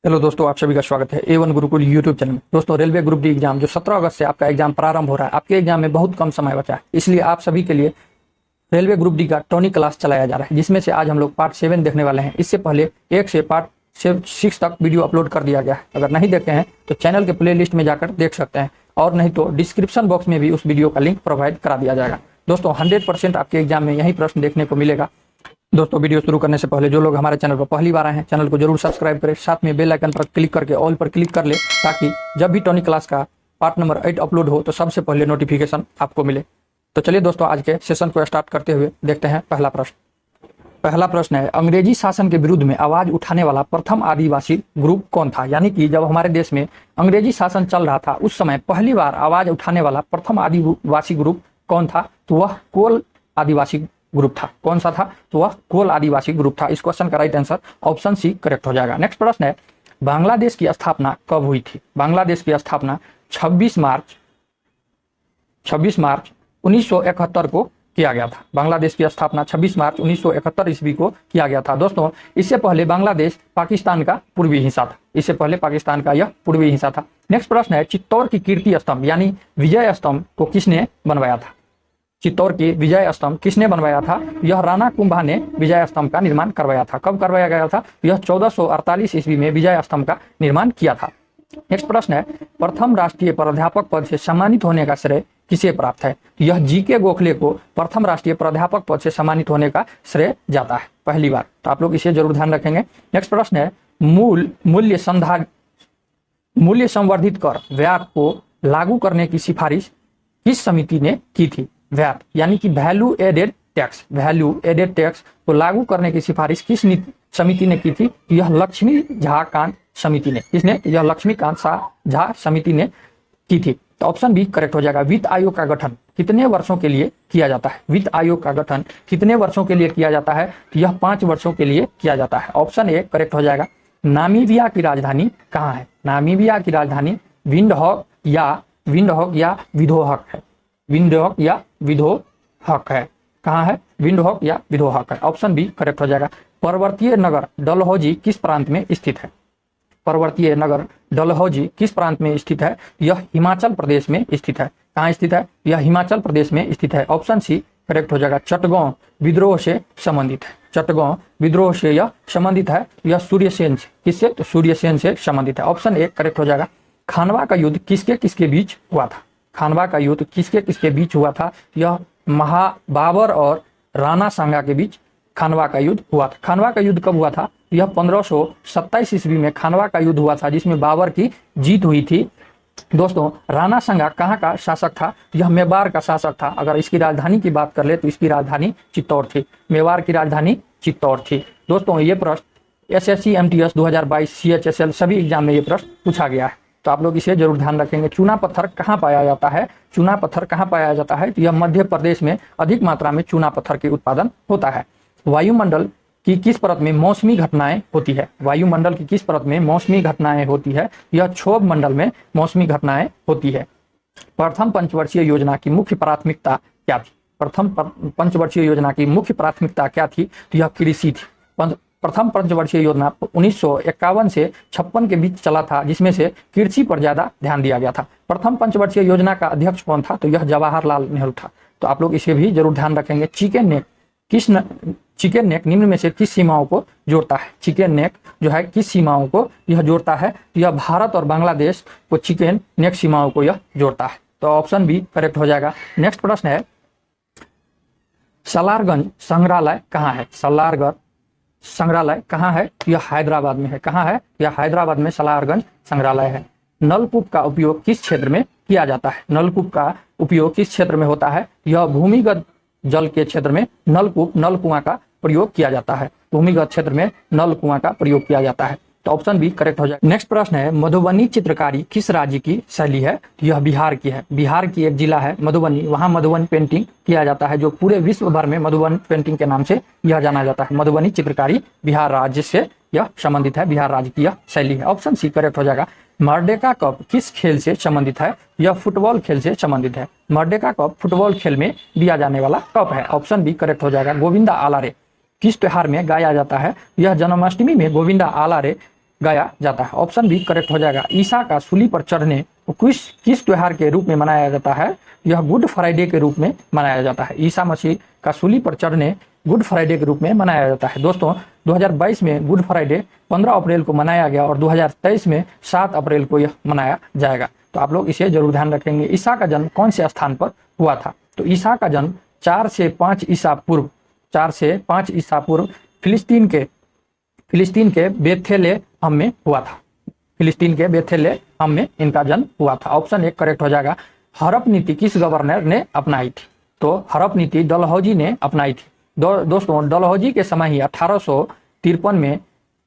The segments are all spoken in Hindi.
हेलो दोस्तों, आप सभी का स्वागत है A1 गुरुकुल यूट्यूब चैनल में। दोस्तों, रेलवे ग्रुप डी एग्जाम जो 17 अगस्त से आपका एग्जाम प्रारंभ हो रहा है, आपके एग्जाम में बहुत कम समय बचा है, इसलिए आप सभी के लिए रेलवे ग्रुप डी का टॉनिक क्लास चलाया जा रहा है, जिसमें से आज हम लोग पार्ट 7 देखने वाले हैं। इससे पहले 1 से पार्ट 6 तक वीडियो अपलोड कर दिया गया है। अगर नहीं देखे हैं तो चैनल के प्ले लिस्ट में जाकर देख सकते हैं, और नहीं तो डिस्क्रिप्शन बॉक्स में भी उस वीडियो का लिंक प्रोवाइड करा दिया जाएगा। दोस्तों, 100% आपके एग्जाम में यही प्रश्न देखने को मिलेगा। दोस्तों, वीडियो शुरू करने से पहले जो लोग हमारे चैनल पर पहली बार आए हैं, चैनल को जरूर सब्सक्राइब करें, साथ में बेल आइकन पर क्लिक करके ऑल पर क्लिक कर ले, ताकि जब भी टॉनिक क्लास का पार्ट नंबर 8 अपलोड हो तो सबसे पहले नोटिफिकेशन आपको मिले। तो चलिए दोस्तों, आज के सेशन को स्टार्ट करते हुए देखते हैं पहला प्रश्न। पहला प्रश्न है, अंग्रेजी शासन के विरुद्ध में आवाज उठाने वाला प्रथम आदिवासी ग्रुप कौन था? यानी कि जब हमारे देश में अंग्रेजी शासन चल रहा था, उस समय पहली बार आवाज उठाने वाला प्रथम आदिवासी ग्रुप कौन था? तो वह कोल आदिवासी ग्रुप था। कौन सा था? तो वह कोल आदिवासी ग्रुप था। इस क्वेश्चन का right answer option c correct हो जाएगा। नेक्स्ट प्रश्न है, बांग्लादेश की स्थापना कब हुई थी? बांग्लादेश की स्थापना 26 मार्च 1971 को किया गया था। बांग्लादेश की स्थापना 26 मार्च 1971 ईस्वी को किया गया था। दोस्तों, इससे पहले बांग्लादेश पाकिस्तान का पूर्वी हिस्सा था। इससे पहले पाकिस्तान का यह पूर्वी हिस्सा था। नेक्स्ट प्रश्न है, चित्तौड़ की कीर्ति स्तंभ यानी विजय स्तंभ को किसने बनवाया था? चित्तौड़ की विजय स्तंभ किसने बनवाया था? यह राणा कुंभा ने विजय स्तंभ का निर्माण करवाया था। कब करवाया गया था? यह 1448 ईस्वी में विजय स्तंभ का निर्माण किया था। नेक्स्ट प्रश्न है, प्रथम राष्ट्रीय प्राध्यापक पद से सम्मानित होने का श्रेय किसे प्राप्त है? यह जीके गोखले को प्रथम राष्ट्रीय प्राध्यापक पद से सम्मानित होने का श्रेय जाता है पहली बार। तो आप लोग इसे जरूर ध्यान रखेंगे। नेक्स्ट प्रश्न है, मूल्य संवर्धित कर वैट को लागू करने की सिफारिश किस समिति ने की थी? वैट यानी कि वैल्यू एडेड टैक्स को लागू करने की सिफारिश किस समिति ने की थी? यह लक्ष्मी झा कांत समिति ने। किसने? यह लक्ष्मीकांत झा समिति ने की थी। तो ऑप्शन बी करेक्ट हो जाएगा। वित्त आयोग का गठन कितने वर्षों के लिए किया जाता है? वित्त आयोग का गठन कितने वर्षों के लिए किया जाता है? यह 5 वर्षों के लिए किया जाता है। ऑप्शन ए करेक्ट हो जाएगा। नामीबिया की राजधानी कहाँ है? नामीबिया की राजधानी विंडहॉक या विंडहॉक है। विंडहॉक या विंडहॉक है। कहाँ है? विंडहॉक या विंडहॉक है। ऑप्शन बी करेक्ट हो जाएगा। पर्वतीय नगर डलहौजी किस प्रांत में स्थित है? पर्वतीय नगर डलहौजी किस प्रांत में स्थित है? यह हिमाचल प्रदेश में स्थित है। कहाँ स्थित है? यह हिमाचल प्रदेश में स्थित है। ऑप्शन सी करेक्ट हो जाएगा। चटगांव विद्रोह से संबंधित है। चटगांव विद्रोह से यह संबंधित है। यह सूर्यसेन से, किससे? तो सूर्यसेन से संबंधित है। ऑप्शन ए करेक्ट हो जाएगा। खानवा का युद्ध किसके किसके बीच हुआ था? खानवा का युद्ध किसके किसके बीच हुआ था? यह बाबर और राणा सांगा के बीच खानवा का युद्ध हुआ था। खानवा का युद्ध कब हुआ था? यह 1527 ईस्वी में खानवा का युद्ध हुआ था, जिसमें बाबर की जीत हुई थी। दोस्तों, राणा सांगा कहाँ का शासक था? यह मेवाड़ का शासक था। अगर इसकी राजधानी की बात कर ले तो इसकी राजधानी चित्तौड़ थी। मेवाड़ की राजधानी चित्तौड़ थी। दोस्तों, ये प्रश्न SSC MTS 2022 CHSL सभी एग्जाम में ये प्रश्न पूछा गया है, तो आप लोग इसे जरूर ध्यान रखेंगे। चूना पत्थर कहाँ पाया जाता है? चूना पत्थर कहाँ पाया जाता है? तो यह मध्य प्रदेश में अधिक मात्रा में चूना पत्थर के उत्पादन होता है। वायुमंडल की किस परत में मौसमी घटनाएं होती है? वायुमंडल की किस परत में मौसमी घटनाएं होती है? यह क्षोभ मंडल में मौसमी घटनाएं होती है। प्रथम पंचवर्षीय योजना की मुख्य प्राथमिकता क्या थी? प्रथम पंचवर्षीय योजना की मुख्य प्राथमिकता क्या थी? तो यह कृषि थी। प्रथम पंचवर्षीय योजना 1951 से 56 के बीच चला था, जिसमें से कृषि पर ज्यादा ध्यान दिया गया था। प्रथम पंचवर्षीय योजना का अध्यक्ष कौन था? तो यह जवाहरलाल नेहरू था। तो आप लोग इसे भी जरूर ध्यान रखेंगे। चिकन नेक निम्न में से किस सीमाओं को जोड़ता है? चिकन नेक जो है किस सीमाओं को यह जोड़ता है? तो यह भारत और बांग्लादेश को चिकन नेक सीमाओं को यह जोड़ता है। तो ऑप्शन बी करेक्ट हो जाएगा। नेक्स्ट प्रश्न है, सलारगंज संग्रहालय कहाँ है? सलारगंज संग्रहालय कहाँ है? यह हैदराबाद में है। कहाँ है? यह हैदराबाद में सलारगंज संग्रहालय है। नलकूप का उपयोग किस क्षेत्र में किया जाता है? नलकूप का उपयोग किस क्षेत्र में होता है? यह भूमिगत जल के क्षेत्र में नल कुआं का प्रयोग किया जाता है। भूमिगत क्षेत्र में नल कुआं का प्रयोग किया जाता है। तो ऑप्शन बी करेक्ट हो जाएगा। नेक्स्ट प्रश्न है, मधुबनी चित्रकारी किस राज्य की शैली है? यह बिहार की है। बिहार की एक जिला है मधुबनी, वहां मधुबनी पेंटिंग किया जाता है, जो पूरे विश्व भर में मधुबनी पेंटिंग के नाम से यह जाना जाता है। मधुबनी चित्रकारी बिहार राज्य से यह संबंधित है। बिहार राज्य की यह शैली है। ऑप्शन सी करेक्ट हो जाएगा। मर्डेका कप किस खेल से संबंधित है? यह फुटबॉल खेल से संबंधित है। मर्डेका कप फुटबॉल खेल में दिया जाने वाला कप है। ऑप्शन बी करेक्ट हो जाएगा। गोविंदा आलारे किस त्योहार में गाया जाता है? यह जन्माष्टमी में गोविंदा आलारे गाया जाता है। ऑप्शन बी करेक्ट हो जाएगा। ईसा का सूली पर चढ़ने को किस त्योहार के रूप में मनाया जाता है? यह गुड फ्राइडे के रूप में मनाया जाता है। ईसा मसीह का सूली पर चढ़ने गुड फ्राइडे के रूप में मनाया जाता है। दोस्तों 2022 में गुड फ्राइडे 15 अप्रैल को मनाया गया और 2023 में 7 अप्रैल को यह मनाया जाएगा। तो आप लोग इसे जरूर ध्यान रखेंगे। ईसा का जन्म कौन से स्थान पर हुआ था? तो ईसा का जन्म 4 से 5 ईसा पूर्व फिलिस्तीन के बेथलेहम में हुआ था। फिलिस्तीन के बेथलेहम में इनका जन्म हुआ था। ऑप्शन 1 करेक्ट हो जाएगा। हड़प नीति किस गवर्नर ने अपनाई थी? तो हड़प नीति डलहौजी ने अपनाई थी। दोस्तों डलहौजी के समय ही 1853 में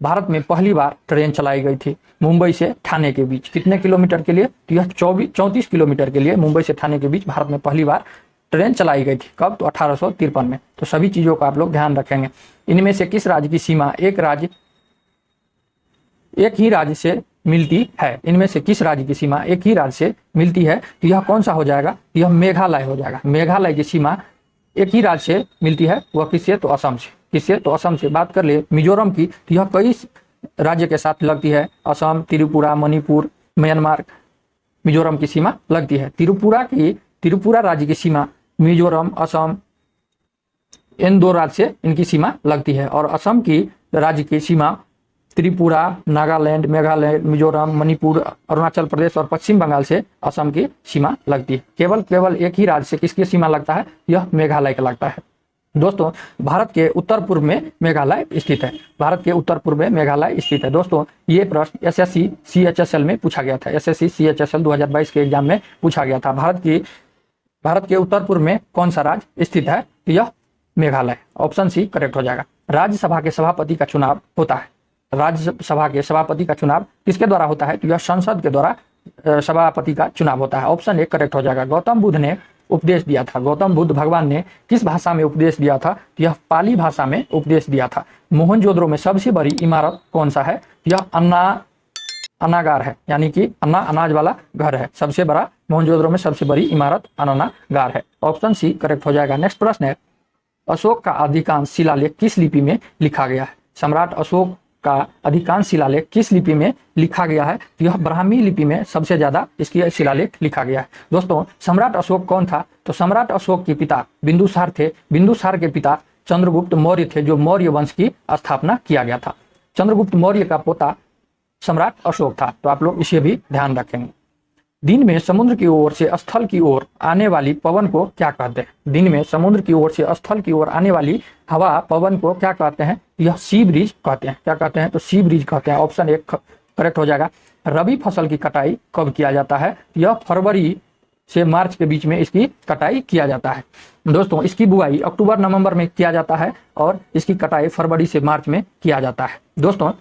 भारत में पहली बार ट्रेन चलाई गई थी मुंबई से ठाणे के बीच। कितने किलोमीटर के लिए? तो यह 34 किलोमीटर के लिए मुंबई से ठाणे के बीच भारत में पहली बार ट्रेन चलाई गई थी। कब? तो 1853 में। तो सभी चीजों का आप लोग ध्यान रखेंगे। इनमें से किस राज्य की सीमा एक ही राज्य से मिलती है? इनमें से किस राज्य की सीमा एक ही राज्य से मिलती है? तो यह कौन सा हो जाएगा? यह मेघालय हो जाएगा। मेघालय की सीमा एक ही राज्य से मिलती है। वह किससे? तो असम से। किससे? तो असम से। बात कर ले मिजोरम की, तो यह कई राज्य के साथ लगती है। असम, त्रिपुरा, मणिपुर, म्यांमार, मिजोरम की सीमा लगती है। त्रिपुरा राज्य की सीमा मिजोरम, असम, इन 2 राज्य से इनकी सीमा लगती है। और असम की राज्य की सीमा त्रिपुरा, नागालैंड, मेघालय, मिजोरम, मणिपुर, अरुणाचल प्रदेश और पश्चिम बंगाल से असम की सीमा लगती है। केवल एक ही राज्य से किसकी सीमा लगता है? यह मेघालय का लगता है। दोस्तों भारत के उत्तर पूर्व में मेघालय स्थित है। भारत के उत्तर पूर्व में मेघालय स्थित है। दोस्तों ये प्रश्न SSC CHSL में पूछा गया था। SSC CHSL 2022 के एग्जाम में पूछा गया था। भारत के उत्तर पूर्व में कौन सा राज्य स्थित है? तो यह मेघालय। ऑप्शन सी करेक्ट हो जाएगा। राज्यसभा के सभापति का चुनाव होता है। राज्यसभा के सभापति का चुनाव किसके द्वारा होता है? तो यह संसद के द्वारा सभापति का चुनाव होता है। ऑप्शन 1 करेक्ट हो जाएगा। गौतम बुद्ध ने उपदेश दिया था। गौतम बुद्ध भगवान ने किस भाषा में उपदेश दिया था? यह पाली भाषा में उपदेश दिया था। मोहनजोदड़ो में सबसे बड़ी इमारत कौन सा है? यह अन्नागार है, यानी कि अनाज वाला घर है। सबसे बड़ा मोहनजोदड़ो में सबसे बड़ी इमारत अन्नागार है। ऑप्शन सी करेक्ट हो जाएगा। नेक्स्ट प्रश्न है, अशोक का अधिकांश शिलालेख किस लिपि में लिखा गया है? सम्राट अशोक का अधिकांश शिलालेख किस लिपि में लिखा गया है? यह ब्राह्मी लिपि में सबसे ज्यादा इसकी शिलालेख लिखा गया है। दोस्तों सम्राट अशोक कौन था? तो सम्राट अशोक के पिता बिंदुसार थे। बिंदुसार के पिता चंद्रगुप्त मौर्य थे, जो मौर्य वंश की स्थापना किया गया था। चंद्रगुप्त मौर्य का पोता सम्राट अशोक था। तो आप लोग इसे भी ध्यान रखेंगे। दिन में समुद्र की ओर से स्थल की ओर आने वाली पवन को क्या कहते हैं? दिन में समुद्र की ओर से स्थल की ओर आने वाली हवा पवन को क्या कहते हैं? यह सी ब्रिज कहते हैं। क्या कहते हैं? तो सी ब्रिज कहते हैं। ऑप्शन 1 करेक्ट हो जाएगा। रबी फसल की कटाई कब किया जाता है? यह फरवरी से मार्च के बीच में इसकी कटाई किया जाता है। दोस्तों इसकी बुआई अक्टूबर नवंबर में किया जाता है और इसकी कटाई फरवरी से मार्च में किया जाता है। दोस्तों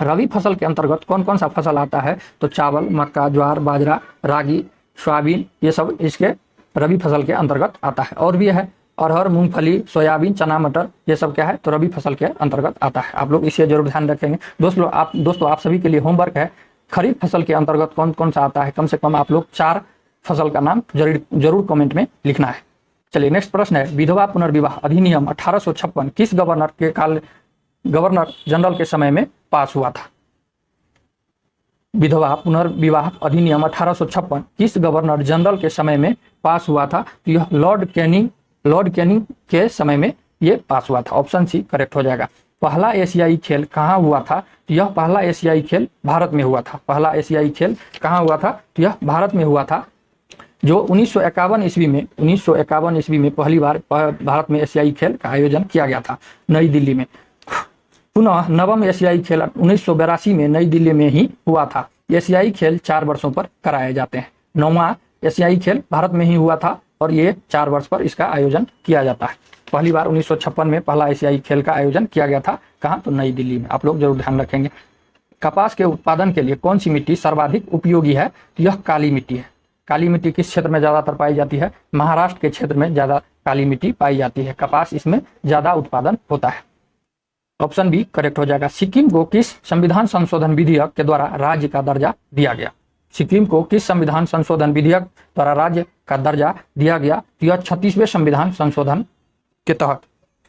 रबी फसल के अंतर्गत कौन कौन सा फसल आता है? तो चावल, मक्का, ज्वार, बाजरा, रागी, सोयाबीन, ये सब इसके रबी फसल के अंतर्गत आता है। और भी है अरहर, मूंगफली, सोयाबीन, चना, मटर, ये सब क्या है? तो रबी फसल के अंतर्गत आता है। आप लोग इसे जरूर ध्यान रखेंगे। दोस्तों आप सभी के लिए होमवर्क है, खरीफ फसल के अंतर्गत कौन कौन सा आता है? कम से कम आप लोग 4 फसल का नाम जरूर कमेंट में लिखना है। चलिए नेक्स्ट प्रश्न है, विधवा पुनर्विवाह अधिनियम 1856 किस गवर्नर जनरल के समय में पास हुआ था? विधवा पुनर्विवाह अधिनियम 1856 किस गवर्नर जनरल के समय में पास हुआ था? तो यह लॉर्ड कैनिंग के समय में ये पास हुआ था। ऑप्शन सी करेक्ट हो जाएगा। पहला एशियाई खेल कहाँ हुआ था? तो यह पहला एशियाई खेल भारत में हुआ था। पहला एशियाई खेल कहाँ हुआ था? तो यह भारत में हुआ था, जो 1951 ईस्वी में पहली बार भारत में एशियाई खेल का आयोजन किया गया था नई दिल्ली में। पुनः नवम एशियाई खेल 1982 में नई दिल्ली में ही हुआ था। एशियाई खेल 4 वर्षों पर कराए जाते हैं। 9वां एशियाई खेल भारत में ही हुआ था और ये 4 वर्ष पर इसका आयोजन किया जाता है। पहली बार 1956 में पहला एशियाई खेल का आयोजन किया गया था। कहाँ? तो नई दिल्ली में। आप लोग जरूर ध्यान रखेंगे। कपास के उत्पादन के लिए कौन सी मिट्टी सर्वाधिक उपयोगी है? यह काली मिट्टी है। काली मिट्टी किस क्षेत्र में ज्यादातर पाई जाती है? महाराष्ट्र के क्षेत्र में ज्यादा काली मिट्टी पाई जाती है। कपास इसमें ज्यादा उत्पादन होता है। ऑप्शन बी करेक्ट हो जाएगा। सिक्किम को किस संविधान संशोधन विधेयक के द्वारा राज्य का दर्जा दिया गया? सिक्किम को किस संविधान संशोधन विधेयक द्वारा राज्य का दर्जा दिया गया? यह 36वें संविधान संशोधन के तहत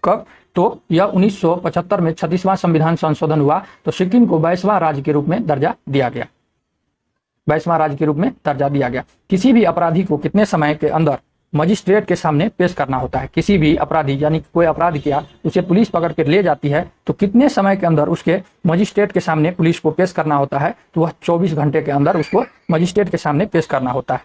कब? तो यह 1975 में 36वां संविधान संशोधन हुआ तो सिक्किम को 22वां राज्य के रूप में दर्जा दिया गया। 22वां राज्य के रूप में दर्जा दिया गया। किसी भी अपराधी को कितने समय के अंदर मजिस्ट्रेट के सामने पेश करना होता है? किसी भी अपराधी यानी कोई अपराध किया, उसे पुलिस पकड़ कर ले जाती है तो कितने समय के अंदर उसके मजिस्ट्रेट के सामने पुलिस को पेश करना होता है? तो वह 24 घंटे के अंदर उसको मजिस्ट्रेट के सामने पेश करना होता है,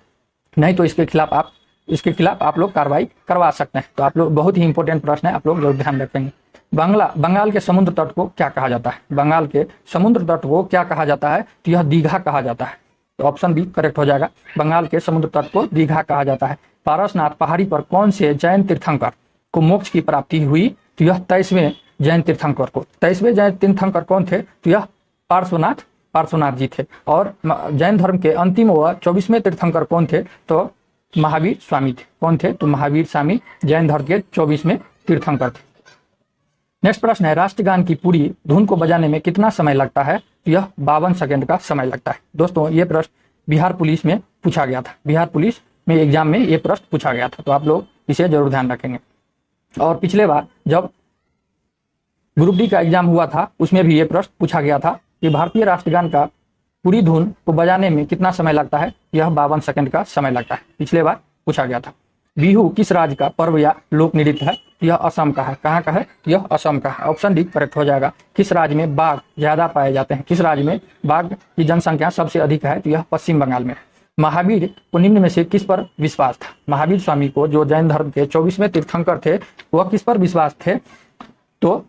नहीं तो इसके खिलाफ आप लोग कार्रवाई करवा सकते हैं। तो आप लोग, बहुत ही इंपॉर्टेंट प्रश्न है, आप लोग जरूर ध्यान रखेंगे। बंगाल के समुद्र तट को क्या कहा जाता है? बंगाल के समुद्र तट को क्या कहा जाता है? तो यह दीघा कहा जाता है। तो ऑप्शन बी करेक्ट हो जाएगा। बंगाल के समुद्र तट को दीघा कहा जाता है। पारसनाथ पहाड़ी पर कौन से जैन तीर्थंकर को मोक्ष की प्राप्ति हुई? तो यह 23वें जैन तीर्थंकर को। 23वें जैन तीर्थंकर कौन थे? तो यह पार्श्वनाथ जी थे। और जैन धर्म के अंतिम व 24वें तीर्थंकर कौन थे? तो महावीर स्वामी थे। कौन थे? तो महावीर स्वामी जैन धर्म के 24वें तीर्थंकर थे। नेक्स्ट प्रश्न है, राष्ट्रगान की पूरी धुन को बजाने में कितना समय लगता है? तो यह 52 सेकंड का समय लगता है। दोस्तों, ये प्रश्न बिहार पुलिस में पूछा गया था। बिहार पुलिस में एग्जाम में ये प्रश्न पूछा गया था, तो आप लोग इसे जरूर ध्यान रखेंगे। और पिछले बार जब ग्रुप डी का एग्जाम हुआ था उसमें भी ये प्रश्न पूछा गया था कि भारतीय राष्ट्रगान का पूरी धुन को बजाने में कितना समय लगता है? यह 52 सेकंड का समय लगता है। पिछले बार पूछा गया था। बिहू किस राज्य का पर्व या लोक नृत्य है? यह असम का है। कहाँ का है? यह असम का है। ऑप्शन डी करेक्ट हो जाएगा। किस राज्य में बाघ ज्यादा पाए जाते हैं? किस राज्य में बाघ की जनसंख्या सबसे अधिक है? तो यह पश्चिम बंगाल में है। महावीर को निम्न में से किस पर विश्वास था? महावीर स्वामी को, जो जैन धर्म के 24वें तीर्थंकर थे, वह किस पर विश्वास थे? तो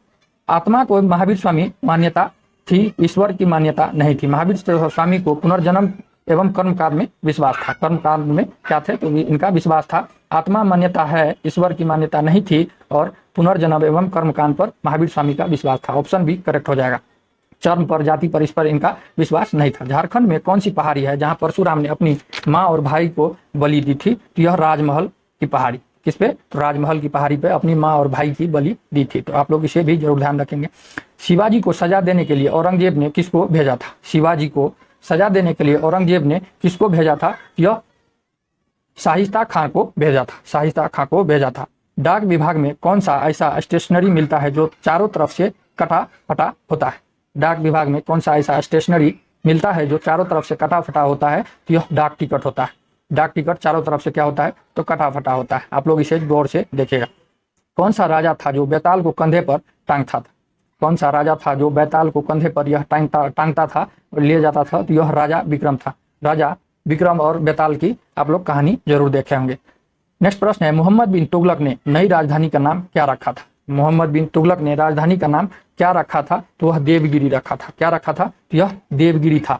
आत्मा को महावीर स्वामी मान्यता थी, ईश्वर की मान्यता नहीं थी। महावीर स्वामी को पुनर्जन्म एवं कर्मकांड में विश्वास था। कर्मकांड में क्या थे? तो इनका विश्वास था। आत्मा मान्यता है, ईश्वर की मान्यता नहीं थी, और पुनर्जन्म एवं कर्मकांड पर महावीर स्वामी का विश्वास था। ऑप्शन बी करेक्ट हो जाएगा। चर्म पर, जाति पर, इस पर इनका विश्वास नहीं था। झारखंड में कौन सी पहाड़ी है जहां परशुराम ने अपनी माँ और भाई को बलि दी थी? तो यह राजमहल की पहाड़ी। किस पे? तो राजमहल की पहाड़ी पे अपनी माँ और भाई की बलि दी थी। तो आप लोग इसे भी जरूर ध्यान रखेंगे। शिवाजी को सजा देने के लिए औरंगजेब ने किसको भेजा था? शिवाजी को सजा देने के लिए औरंगजेब ने किसको भेजा था? यह शाहिस्ता खां को भेजा था। शाहिस्ता खां को भेजा था। डाक विभाग में कौन सा ऐसा स्टेशनरी मिलता है जो चारों तरफ से कटा फटा होता है? डाक विभाग में कौन सा ऐसा स्टेशनरी मिलता है जो चारों तरफ से कटा फटा होता है? तो यह डाक टिकट होता है। डाक टिकट चारों तरफ से क्या होता है? तो कटा फटा होता है। आप लोग इसे गौर से देखिएगा। कौन सा राजा था जो बैताल को कंधे पर टांगता था? कौन सा राजा था जो बैताल को कंधे पर यह टांगता था और ले जाता था? तो यह राजा विक्रम था। राजा विक्रम और बैताल की आप लोग कहानी जरूर देखे होंगे। नेक्स्ट प्रश्न है, मोहम्मद बिन तुगलक ने नई राजधानी का नाम क्या रखा था? मोहम्मद बिन तुगलक ने राजधानी का नाम क्या रखा था? तो वह देवगिरी रखा था। क्या रखा था? तो यह देवगिरी था।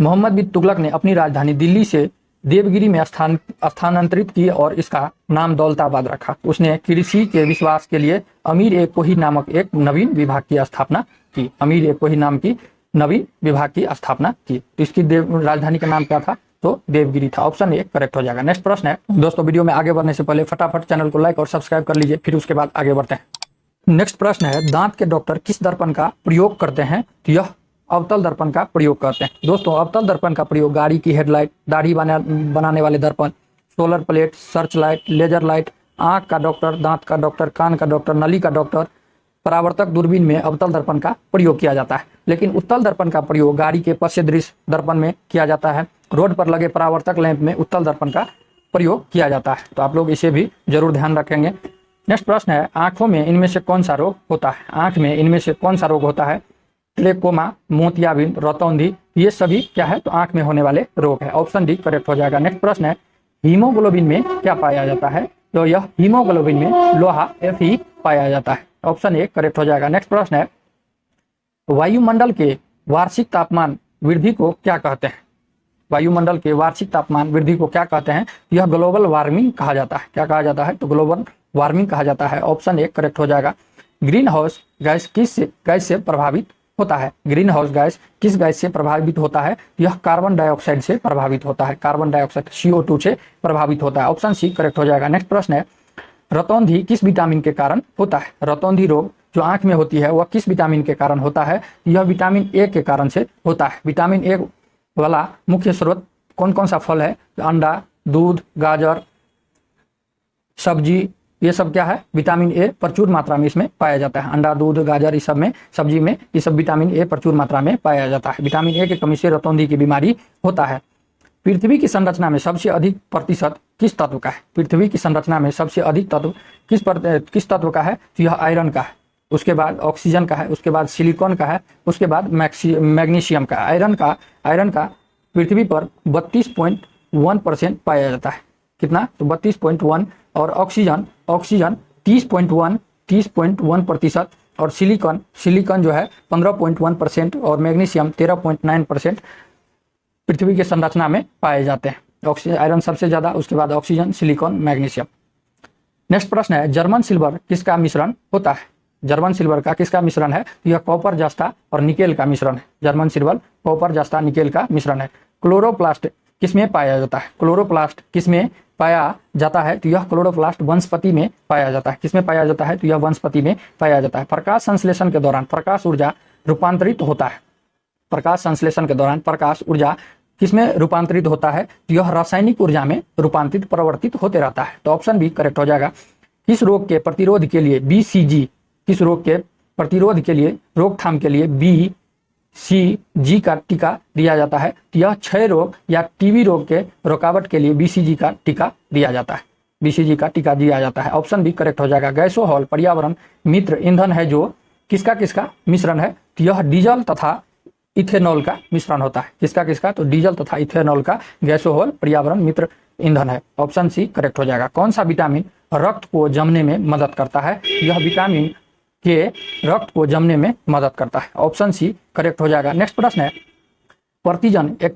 मोहम्मद बिन तुगलक ने अपनी राजधानी दिल्ली से देवगिरी में स्थानांतरित की और इसका नाम दौलताबाद रखा। उसने कृषि के विकास के लिए अमीर ए कोही नामक एक नवीन विभाग की स्थापना की। अमीर ए कोही नाम की नवीन विभाग की स्थापना की। तो इसकी राजधानी का नाम क्या था? तो देवगिरी था। ऑप्शन ए करेक्ट हो जाएगा। नेक्स्ट प्रश्न है दोस्तों, वीडियो में आगे बढ़ने से पहले फटाफट चैनल को लाइक और सब्सक्राइब कर लीजिए, फिर उसके बाद आगे बढ़ते हैं। नेक्स्ट प्रश्न है, दांत के डॉक्टर किस दर्पण का प्रयोग करते हैं? तो यह अवतल दर्पण का प्रयोग करते हैं। दोस्तों, अवतल दर्पण का प्रयोग गाड़ी की हेडलाइट, दाढ़ी बनाने वाले दर्पण, solar plate, search light, laser light, आंख का डॉक्टर, दांत का डॉक्टर, कान का डॉक्टर, नली का डॉक्टर, परावर्तक दूरबीन में अवतल दर्पण का प्रयोग किया जाता है। लेकिन उत्तल दर्पण का प्रयोग गाड़ी के पश्य दृश्य दर्पण में किया जाता है। रोड पर लगे परावर्तक लैंप में उत्तल दर्पण का प्रयोग किया जाता है। तो आप लोग इसे भी जरूर ध्यान रखेंगे। नेक्स्ट प्रश्न है, आंखों में इनमें से कौन सा रोग होता है? आंख में इनमें से कौन सा रोग होता है? ग्लूकोमा, मोतियाबिंद, रतौंधी, ये सभी क्या है? तो आंख में होने वाले रोग है। ऑप्शन डी करेक्ट हो जाएगा। नेक्स्ट प्रश्न है, हीमोग्लोबिन में क्या पाया जाता है? तो यह हीमोग्लोबिन में लोहा Fe पाया जाता है। ऑप्शन ए करेक्ट हो जाएगा। नेक्स्ट प्रश्न है, वायुमंडल के वार्षिक तापमान वृद्धि को क्या कहते हैं? वायुमंडल के वार्षिक तापमान वृद्धि को क्या कहते हैं? यह ग्लोबल वार्मिंग कहा जाता है। क्या कहा जाता है? तो ग्लोबल वार्मिंग कहा जाता है। ऑप्शन ए करेक्ट हो जाएगा। ग्रीन हाउस गैस किस गैस से प्रभावित होता है? ग्रीन हाउस गैस किस गैस से प्रभावित होता है? यह कार्बन डाइऑक्साइड से प्रभावित होता है। कार्बन डाइऑक्साइड CO2 से प्रभावित होता है। ऑप्शन सी करेक्ट हो जाएगा। नेक्स्ट प्रश्न है, रतौंधी किस विटामिन के कारण होता है? रतौंधी रोग जो आंख में होती है वह किस विटामिन के कारण होता है? यह विटामिन ए के कारण से होता है। विटामिन ए वाला मुख्य स्रोत कौन कौन सा फल है? अंडा, दूध, गाजर, सब्जी, ये सब क्या है, विटामिन ए प्रचुर मात्रा में इसमें पाया जाता है। अंडा, दूध, गाजर, इस सब में, सब्जी में ये सब विटामिन ए प्रचुर मात्रा में पाया जाता है। विटामिन ए की कमी से रतौंधी की बीमारी होता है। पृथ्वी की संरचना में सबसे अधिक प्रतिशत किस तत्व का है? पृथ्वी की संरचना में सबसे अधिक तत्व किस तत्व का है? तो यह आयरन का है, उसके बाद ऑक्सीजन का है, उसके बाद सिलिकॉन का है, उसके बाद मैग्नीशियम का। आयरन का पृथ्वी पर 32.1% पाया जाता है। कितना? तो 32.1। और ऑक्सीजन 30.1% और सिलिकॉन जो है 15.1% और मैग्नीशियम 13.9% पृथ्वी के संरचना में पाए जाते हैं। आयरन सबसे ज्यादा, उसके बाद ऑक्सीजन, सिलिकॉन, मैग्नीशियम। नेक्स्ट प्रश्न है, जर्मन सिल्वर किसका मिश्रण होता है? जर्मन सिल्वर का किसका मिश्रण है? तो यह कॉपर, जस्ता और निकेल का मिश्रण है। जर्मन सिल्वर कॉपर, जस्ता, निकेल का मिश्रण है। क्लोरोप्लास्ट किसमें पाया जाता है? क्लोरोप्लास्ट किसमें पाया जाता है? तो यह क्लोरोप्लास्ट वनस्पति में पाया जाता है। किसमें पाया जाता है? तो यह वनस्पति में पाया जाता है। प्रकाश संश्लेषण के दौरान प्रकाश ऊर्जा रूपांतरित होता है। प्रकाश संश्लेषण के दौरान प्रकाश ऊर्जा किसमें रूपांतरित होता है? तो यह रासायनिक ऊर्जा में रूपांतरित परिवर्तित होते रहता है। तो ऑप्शन बी करेक्ट हो जाएगा। किस रोग के प्रतिरोध के लिए BCG, किस रोग के प्रतिरोध के लिए, रोकथाम के लिए BCG का टीका दिया जाता है? तो यह क्षय रोग या टीबी रोग के रुकावट के लिए BCG का टीका दिया जाता है। BCG का टीका दिया जाता है। ऑप्शन बी करेक्ट हो जाएगा। गैसोहॉल पर्यावरण मित्र ईंधन है जो किसका मिश्रण है? तो यह डीजल तथा इथेनॉल का मिश्रण होता है। किसका? तो डीजल तथा इथेनॉल का गैसोहॉल पर्यावरण मित्र ईंधन है। ऑप्शन सी करेक्ट हो जाएगा। कौन सा विटामिन रक्त को जमने में मदद करता है? यह विटामिन के रक्त को जमने में मदद करता है। ऑप्शन सी करेक्ट हो जाएगा। नेक्स्ट प्रश्न है, प्रतिजन एक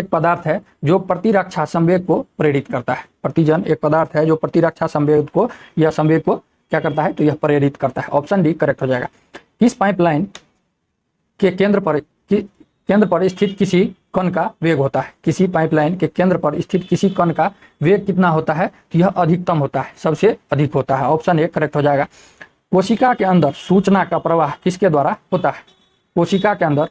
पदार्थ है जो प्रतिरक्षा संवेग को प्रेरित करता है। प्रतिजन एक पदार्थ है जो प्रतिरक्षा संवेग को क्या करता है? तो यह प्रेरित करता है। ऑप्शन डी करेक्ट हो जाएगा। किस पाइपलाइन के केंद्र पर स्थित किसी कण का वेग होता है? किसी पाइपलाइन के केंद्र पर स्थित किसी कण का वेग कितना होता है? तो यह अधिकतम होता है, सबसे अधिक होता है। ऑप्शन ए करेक्ट हो जाएगा। कोशिका के अंदर सूचना का प्रवाह किसके द्वारा होता है? कोशिका के अंदर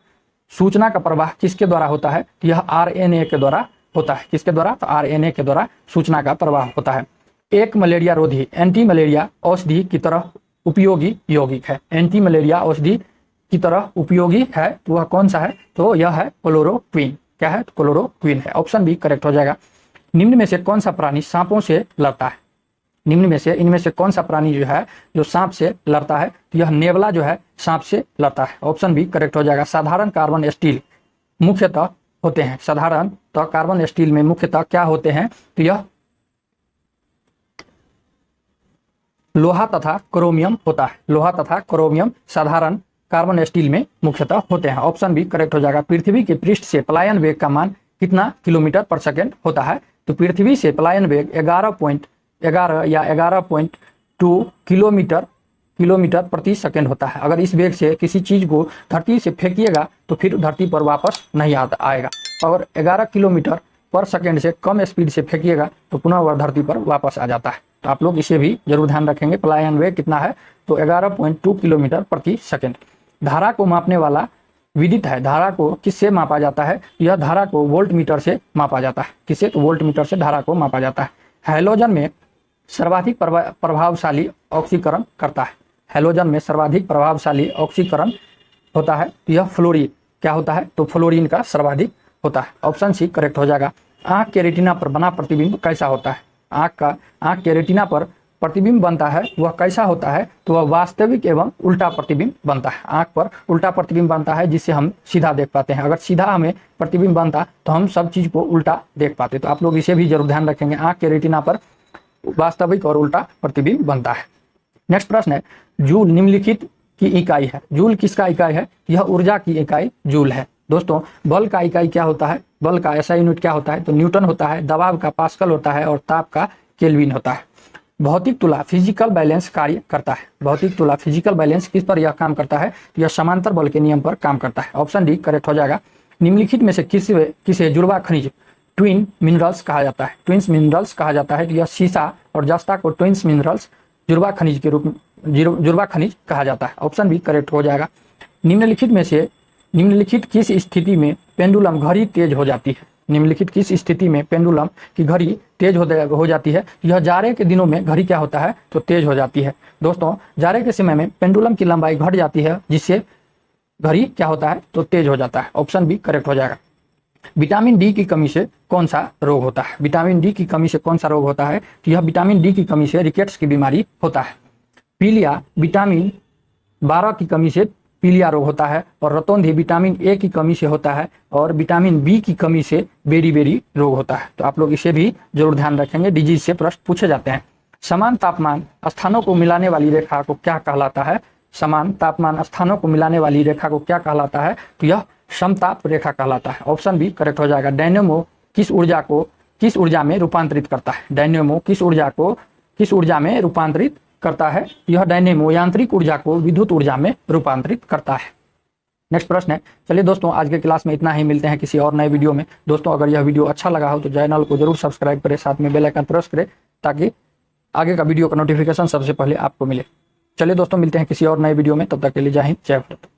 सूचना का प्रवाह किसके द्वारा होता है? तो यह RNA के द्वारा होता है। किसके द्वारा? तो RNA के द्वारा सूचना का प्रवाह होता है। एक मलेरिया रोधी एंटी मलेरिया औषधि की तरह उपयोगी यौगिक है। एंटी मलेरिया औषधि की तरह उपयोगी है तो वह कौन सा है? तो यह है क्लोरोक्विन। क्या है? तो क्लोरोक्विन है। ऑप्शन बी करेक्ट हो जाएगा। निम्न में से कौन सा प्राणी सांपों से लड़ता है? इनमें से कौन सा प्राणी जो है जो सांप से लड़ता है? तो यह नेवला जो है सांप से लड़ता है। ऑप्शन बी करेक्ट हो जाएगा। साधारण कार्बन स्टील मुख्यतः होते हैं। साधारणतः कार्बन स्टील में मुख्यतः क्या होते हैं? तो यह लोहा तथा क्रोमियम होता है। लोहा तथा क्रोमियम साधारण कार्बन स्टील में मुख्यतः होते हैं। ऑप्शन बी करेक्ट हो जाएगा। पृथ्वी के पृष्ठ से पलायन वेग का मान कितना किलोमीटर पर सेकंड होता है? तो पृथ्वी से पलायन वेग 11 या 11.2 किलोमीटर प्रति सेकंड होता है। अगर इस वेग से किसी चीज को धरती से फेंकिएगा तो फिर धरती पर वापस नहीं आएगा। और 11 किलोमीटर पर सेकंड से कम स्पीड से फेंकिएगा तो पुनः वह धरती पर वापस आ जाता है। तो आप लोग इसे भी जरूर ध्यान रखेंगे। पलायन वेग कितना है? तो 11.2 किलोमीटर प्रति सेकंड। धारा को मापने वाला विदित है। धारा को किससे मापा जाता है? यह धारा को वोल्ट मीटर से मापा जाता है। किससे? तो वोल्ट मीटर से धारा को मापा जाता है। हैलोजन में सर्वाधिक प्रभावशाली ऑक्सीकरण करता है। हैलोजन में सर्वाधिक प्रभावशाली ऑक्सीकरण होता है तो यह फ्लोरीन क्या होता है? तो फ्लोरीन का सर्वाधिक होता है। ऑप्शन सी करेक्ट हो जाएगा। आंख के रेटिना पर बना प्रतिबिंब कैसा होता है? आंख के रेटिना पर प्रतिबिंब बनता है वह कैसा होता है? तो वह वास्तविक एवं उल्टा प्रतिबिंब बनता है। आंख पर उल्टा प्रतिबिंब बनता है जिससे हम सीधा देख पाते हैं। अगर सीधा हमें प्रतिबिंब बनता तो हम सब चीज को उल्टा देख पाते। तो आप लोग इसे भी जरूर ध्यान रखेंगे। आंख के रेटिना पर वास्तविक और उल्टा प्रतिबिंब बनता है। नेक्स्ट प्रश्न है, जूल निम्नलिखित की इकाई है। जूल किसका इकाई है? यह ऊर्जा की इकाई जूल है। दोस्तों बल का इकाई क्या होता है? बल का ऐसा यूनिट क्या होता है? तो न्यूटन होता है। दबाव का पास्कल होता है और ताप का केल्विन होता है। भौतिक तुला फिजिकल बैलेंस कार्य करता है। भौतिक तुला फिजिकल बैलेंस किस पर यह काम करता है? यह समांतर बल के नियम पर काम करता है। ऑप्शन डी करेक्ट हो जाएगा। निम्नलिखित में से किसे जुड़वा खनिज ट्विन मिनरल्स कहा जाता है? ट्विंस मिनरल्स कहा जाता है। तो यह सीसा और जस्ता को ट्विंस मिनरल्स जुड़वा खनिज के रूप में जुड़वा खनिज कहा जाता है। ऑप्शन बी करेक्ट हो जाएगा। निम्नलिखित किस स्थिति में पेंडुलम घड़ी तेज हो जाती है? निम्नलिखित किस स्थिति में पेंडुलम की घड़ी तेज हो जाती है? यह जाड़े के दिनों में घड़ी क्या होता है तो तेज हो जाती है। दोस्तों जाड़े के समय में पेंडुलम की लंबाई घट जाती है, जिससे घड़ी क्या होता है तो तेज हो जाता है। ऑप्शन बी करेक्ट हो जाएगा। विटामिन डी की कमी से कौन सा रोग होता है? विटामिन डी की कमी से कौन सा रोग होता है? तो यह विटामिन डी की कमी से रिकेट्स की बीमारी होता है। पीलिया विटामिन 12 की कमी से पीलिया रोग होता है, और रतौंधी विटामिन ए की कमी से होता है, और विटामिन बी की कमी से बेरी रोग होता है। तो आप लोग इसे भी जरूर ध्यान रखेंगे, डिजीज से प्रश्न पूछे जाते हैं। समान तापमान स्थानों को मिलाने वाली रेखा को क्या कहलाता है? समान तापमान स्थानों को मिलाने वाली रेखा को क्या कहलाता है? तो यह समताप रेखा कहलाता है। ऑप्शन बी करेक्ट हो जाएगा। डायनेमो किस ऊर्जा में रूपांतरित करता है? डायनेमो किस ऊर्जा में रूपांतरित करता है? यह डायनेमो यांत्रिक ऊर्जा को विद्युत ऊर्जा में रूपांतरित करता है। नेक्स्ट प्रश्न है। चलिए दोस्तों आज के क्लास में इतना ही, मिलते हैं किसी और नए वीडियो में। दोस्तों अगर यह वीडियो अच्छा लगा हो तो चैनल को जरूर सब्सक्राइब करें, साथ में बेल आइकन प्रेस करें ताकि आगे का वीडियो का नोटिफिकेशन सबसे पहले आपको मिले। चलिए दोस्तों मिलते हैं किसी और नए वीडियो में, तब तक के लिए जय हिंद जय भारत।